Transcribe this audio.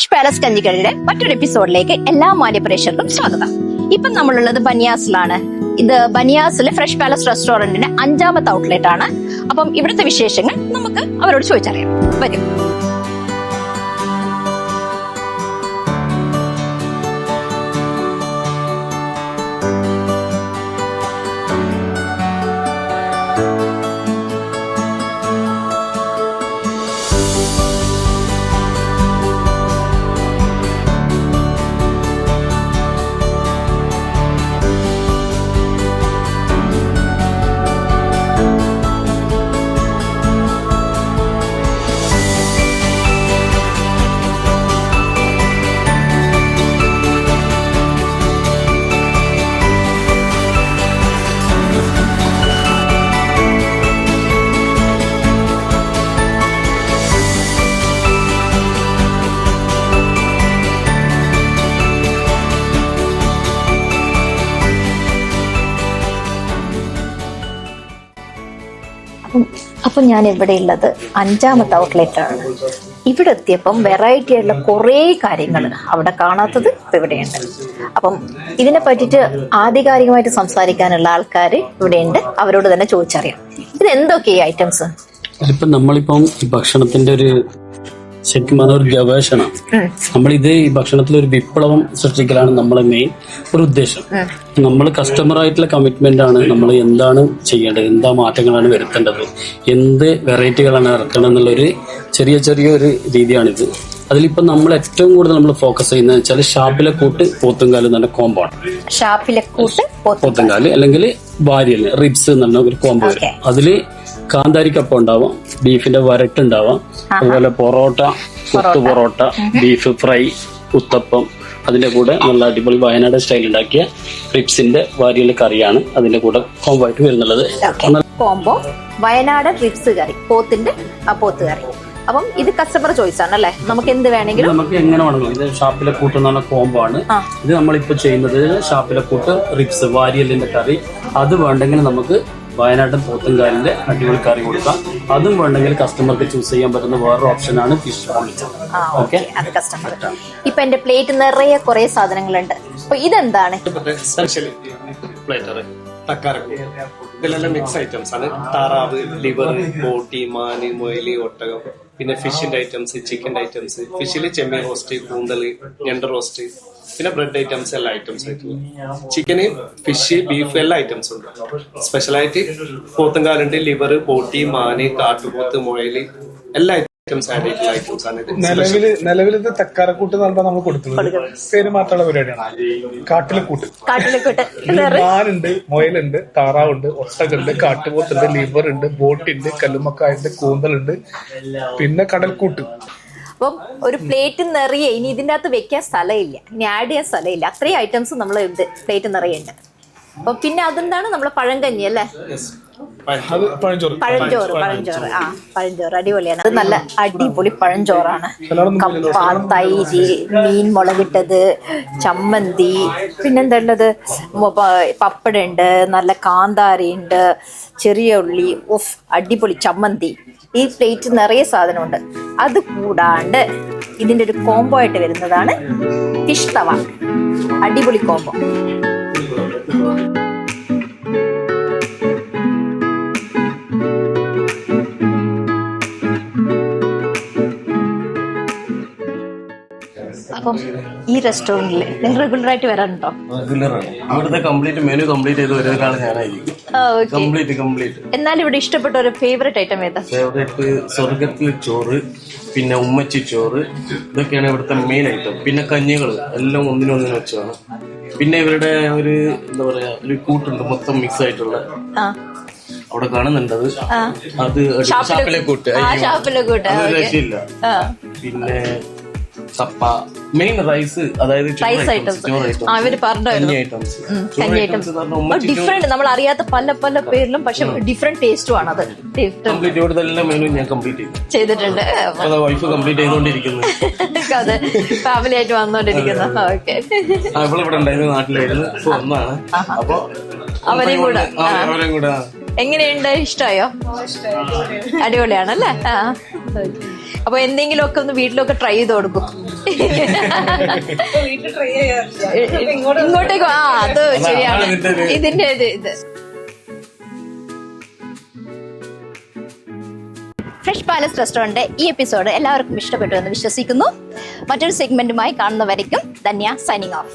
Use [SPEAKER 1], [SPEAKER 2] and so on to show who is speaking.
[SPEAKER 1] Fresh palace കഞ്ഞിക്കഴിയുടെ മറ്റൊരു എപ്പിസോഡിലേക്ക് എല്ലാ മാന്യപ്രേക്ഷകർക്കും സ്വാഗതം. ഇപ്പൊ നമ്മളുള്ളത് ബനിയാസിലാണ്. ഇത് ബനിയാസിലെ ഫ്രഷ് പാലസ് റെസ്റ്റോറന്റിന്റെ 5ാമത്തെ ഔട്ട്ലെറ്റ് ആണ്. അപ്പം ഇവിടുത്തെ വിശേഷങ്ങൾ നമുക്ക് അവരോട് ചോദിച്ചറിയാം. വരും. അപ്പൊ ഞാൻ ഇവിടെ ഉള്ളത് 5ാമത്തെ ഔട്ട്ലെറ്റ് ആണ്. ഇവിടെ എത്തിയപ്പം വെറൈറ്റി ആയിട്ടുള്ള കുറേ കാര്യങ്ങൾ അവിടെ കാണാത്തത് ഇപ്പൊ ഇവിടെയുണ്ട്. അപ്പം ഇതിനെ പറ്റിയിട്ട് ആധികാരികമായിട്ട് സംസാരിക്കാനുള്ള ആൾക്കാർ ഇവിടെയുണ്ട്. അവരോട് തന്നെ ചോദിച്ചറിയാം ഇത് എന്തൊക്കെയാ ഐറ്റംസ്.
[SPEAKER 2] ഇപ്പൊ നമ്മളിപ്പം ഈ ഭക്ഷണത്തിന്റെ ഒരു ശരിക്കും അതൊരു ഗവേഷണം. നമ്മളിത് ഈ ഭക്ഷണത്തിൽ ഒരു വിപ്ലവം സൃഷ്ടിക്കലാണ് നമ്മളെ മെയിൻ ഒരു ഉദ്ദേശം. നമ്മൾ കസ്റ്റമർ ആയിട്ടുള്ള കമ്മിറ്റ്മെന്റ് ആണ്. നമ്മൾ എന്താണ് ചെയ്യേണ്ടത്, എന്താ മാറ്റങ്ങളാണ് വരുത്തേണ്ടത്, എന്ത് വെറൈറ്റികളാണ് ഇറക്കണം എന്നുള്ളൊരു ചെറിയൊരു രീതിയാണിത്. അതിലിപ്പോ നമ്മൾ ഏറ്റവും കൂടുതൽ നമ്മൾ ഫോക്കസ് ചെയ്യുന്നത് വെച്ചാൽ ഷാപ്പിലെ കൂട്ട് പോത്തുംകാല് എന്ന് പറഞ്ഞ കോംബോ ആണ്.
[SPEAKER 1] ഷാപ്പിലെ കൂട്ട്
[SPEAKER 2] പോത്തുംകാല് അല്ലെങ്കിൽ വാരിയൽ റിബ്സ് എന്ന് പറഞ്ഞ ഒരു കോംബോ വരും. അതില് കാന്താരിക്കപ്പം ഉണ്ടാവാം, ബീഫിന്റെ വരട്ട് ഉണ്ടാവാം, അതുപോലെ പൊറോട്ട, കൊത്തു പൊറോട്ട, ബീഫ് ഫ്രൈ, ഉത്തപ്പം, അതിന്റെ കൂടെ നല്ല അടിപൊളി വയനാട് സ്റ്റൈൽ ഉണ്ടാക്കിയ റിബ്സിന്റെ വാരിയൽ കറിയാണ് അതിന്റെ കൂടെ കോംബോ ആയിട്ട് വരുന്നുള്ളത്.
[SPEAKER 1] കോംബോ വയനാട് റിബ്സ് കറി, പോത്തിന്റെ പോത്ത് കറി. അപ്പം ഇത് കസ്റ്റമർ ചോയ്സ് ആണ് അല്ലേ? നമുക്ക് എന്ത് വേണമെങ്കിലും
[SPEAKER 2] നമുക്ക് എങ്ങനെ വേണമെങ്കിലും. ഇത് ഷാപ്പിലെ കൂട്ട് എന്ന് പറഞ്ഞ കോംബോ ആണ്. ഇത് നമ്മളിപ്പോ ചെയ്യുന്നത് ഷാപ്പിലെ കൂട്ട് റിബ്സ് വാരിയലിന്റെ കറി. അത് വേണ്ടെങ്കിൽ നമുക്ക് വയനാട്ടിൻ പോത്തുംകാലിന്റെ അടിപൊളി കറി കൊടുക്കാം. അതും വേണ്ടെങ്കിൽ കസ്റ്റമർക്ക് ചൂസ് ചെയ്യാൻ പറ്റുന്ന വേറൊരു ഓപ്ഷനാണ് ഫിഷ് ഓംലെറ്റ്. ഓക്കെ,
[SPEAKER 1] അത് കസ്റ്റമർ. ഇപ്പൊ എന്റെ പ്ലേറ്റ് നിറയെ കുറെ സാധനങ്ങളുണ്ട്. അപ്പൊ ഇതെന്താണ്?
[SPEAKER 3] ഇതിലെല്ലാം മിക്സ് ഐറ്റംസ് ആണ്. താറാവ്, ലിവർ, ബോട്ടി, മാന്, മുയല്, ഒട്ടകം, പിന്നെ ഫിഷിന്റെ ഐറ്റംസ്, ചിക്കന്റെ ഐറ്റംസ്. ഫിഷില് ചെമ്മീൻ റോസ്റ്റ്, കൂന്തല്, ഞണ്ട് റോസ്റ്റ്, പിന്നെ ബ്രെഡ് ഐറ്റംസ്, എല്ലാ ഐറ്റംസ് ആയിട്ടുള്ള ചിക്കന്, ഫിഷ്, ബീഫ് എല്ലാ ഐറ്റംസും ഉണ്ട്. സ്പെഷ്യലായിട്ട് പോത്തുംകാലുണ്ട്, ലിവർ, ബോട്ടി, മാന്, കാട്ടുപോത്ത്, മുയല്, എല്ലാ ഐറ്റംസ് ആഡ് ചെയ്തിട്ടുള്ള ഐറ്റംസ് ആണ് ഇത്.
[SPEAKER 4] നിലവിൽ ഇത് തക്കാരക്കൂട്ട് എന്ന് പറഞ്ഞാൽ നമ്മൾ കൊടുക്കുന്നത് പേര് മാറ്റുള്ള പരിപാടിയാണ്. കാട്ടിലെക്കൂട്ട്. മാനുണ്ട്, മുയലുണ്ട്, താറാവുണ്ട്, ഒട്ടകുണ്ട്, കാട്ടുപോത്തുണ്ട്, ലിവർ ഉണ്ട്, ബോട്ടുണ്ട്, കല്ലുമ്മക്കായുണ്ട്, കൂന്തലുണ്ട്, പിന്നെ കടൽക്കൂട്ട്.
[SPEAKER 1] അപ്പം ഒരു പ്ലേറ്റ് നിറയെ ഇനി ഇതിന്റെ അകത്ത് വെക്കാൻ സ്ഥലമില്ല, ഇനി ആഡ് ചെയ്യാൻ സ്ഥലമില്ല. അത്രയും ഐറ്റംസ് നമ്മൾ പ്ലേറ്റ് നിറയുണ്ട്. അപ്പൊ പിന്നെ അതെന്താണ് നമ്മളെ പഴങ്കഞ്ഞി അല്ലേ? പഴഞ്ചോറ്. പഴഞ്ചോറ് അടിപൊളിയാണ്. അത് നല്ല അടിപൊളി പഴഞ്ചോറാണ്. കപ്പ, തൈര്, മീൻ മുളകിട്ടത്, ചമ്മന്തി, പിന്നെന്താ ഉള്ളത്, പപ്പടുണ്ട്, നല്ല കാന്താരി ഉണ്ട്, ചെറിയ ഉള്ളി, അടിപൊളി ചമ്മന്തി. ഈ പ്ലേറ്റ് നിറയെ സാധനമുണ്ട്. അത് കൂടാണ്ട് ഇതിന്റെ ഒരു കോംബോ ആയിട്ട് വരുന്നതാണ് ഫിഷ് തവ. അടിപൊളി കോംബോ. അപ്പം ഈ റെസ്റ്റോറന്റിൽ നിങ്ങൾ റെഗുലർ ആയിട്ട് വരാനുണ്ടോ?
[SPEAKER 3] റെഗുലറാണ്. ഇവിടുത്തെ കംപ്ലീറ്റ് മെനു കംപ്ലീറ്റ് ചെയ്ത് ഒരാൾ ഞാനായിരിക്കും. കംപ്ലീറ്റ്.
[SPEAKER 1] എന്നാൽ ഇവിടെ ഇഷ്ടപ്പെട്ട ഒരു ഫേവറേറ്റ് ഐറ്റം ഏതാ?
[SPEAKER 3] ഫേവറേറ്റ് സ്വർഗത്തിലെ ചോറ്, പിന്നെ ഉമ്മച്ചി ചോറ്, ഇതൊക്കെയാണ് ഇവിടുത്തെ മെയിൻ ഐറ്റം. പിന്നെ കഞ്ഞികള് എല്ലാം ഒന്നിനൊന്നിനും വെച്ചാണ്. പിന്നെ ഇവരുടെ ഒരു എന്താ പറയാ ഒരു കൂട്ടുണ്ട് മൊത്തം മിക്സ് ആയിട്ടുള്ള, അവിടെ കാണുന്നുണ്ടത്. അത് ഷാപ്പിലെ കൂട്ട്, രക്ഷയില്ല. പിന്നെ കപ്പ, മെയിൻ റൈസ്, അതായത്
[SPEAKER 1] ഡിഫറെന്റ് നമ്മൾ അറിയാത്ത പല പല പേരിലും, പക്ഷെ ഡിഫറെന്റ് ടേസ്റ്റും ആണ്. അത്
[SPEAKER 3] എല്ലാ മെനു ഞാൻ കംപ്ലീറ്റ്
[SPEAKER 1] ചെയ്തിട്ടുണ്ട്.
[SPEAKER 3] വൈഫ് കംപ്ലീറ്റ് ചെയ്തോണ്ടിരിക്കുന്നു.
[SPEAKER 1] അതെ, ഫാമിലി ആയിട്ട് വന്നോണ്ടിരിക്കുന്നു. ഓക്കെ,
[SPEAKER 3] ഇവിടെ ഉണ്ടായിരുന്നു, നാട്ടിലായിരുന്നു, ഒന്നാണ്. അപ്പൊ
[SPEAKER 1] അവരെയും കൂടെ എങ്ങനെയുണ്ട്? ഇഷ്ടമായോ? അടിപൊളിയാണല്ലേ? അപ്പൊ എന്തെങ്കിലുമൊക്കെ ഒന്ന് വീട്ടിലൊക്കെ ട്രൈ ചെയ്ത് കൊടുക്കും. ഇങ്ങോട്ടേക്ക് അത് ശരിയാണ്. ഇതിന്റെ ഇത് ഫ്രഷ് പാലസ് റെസ്റ്റോറന്റ് ഈ എപ്പിസോഡ് എല്ലാവർക്കും ഇഷ്ടപ്പെട്ടു എന്ന് വിശ്വസിക്കുന്നു. മറ്റൊരു സെഗ്മെന്റുമായി കാണുന്നവരേക്കും ധന്യ സൈനിങ് ഓഫ്.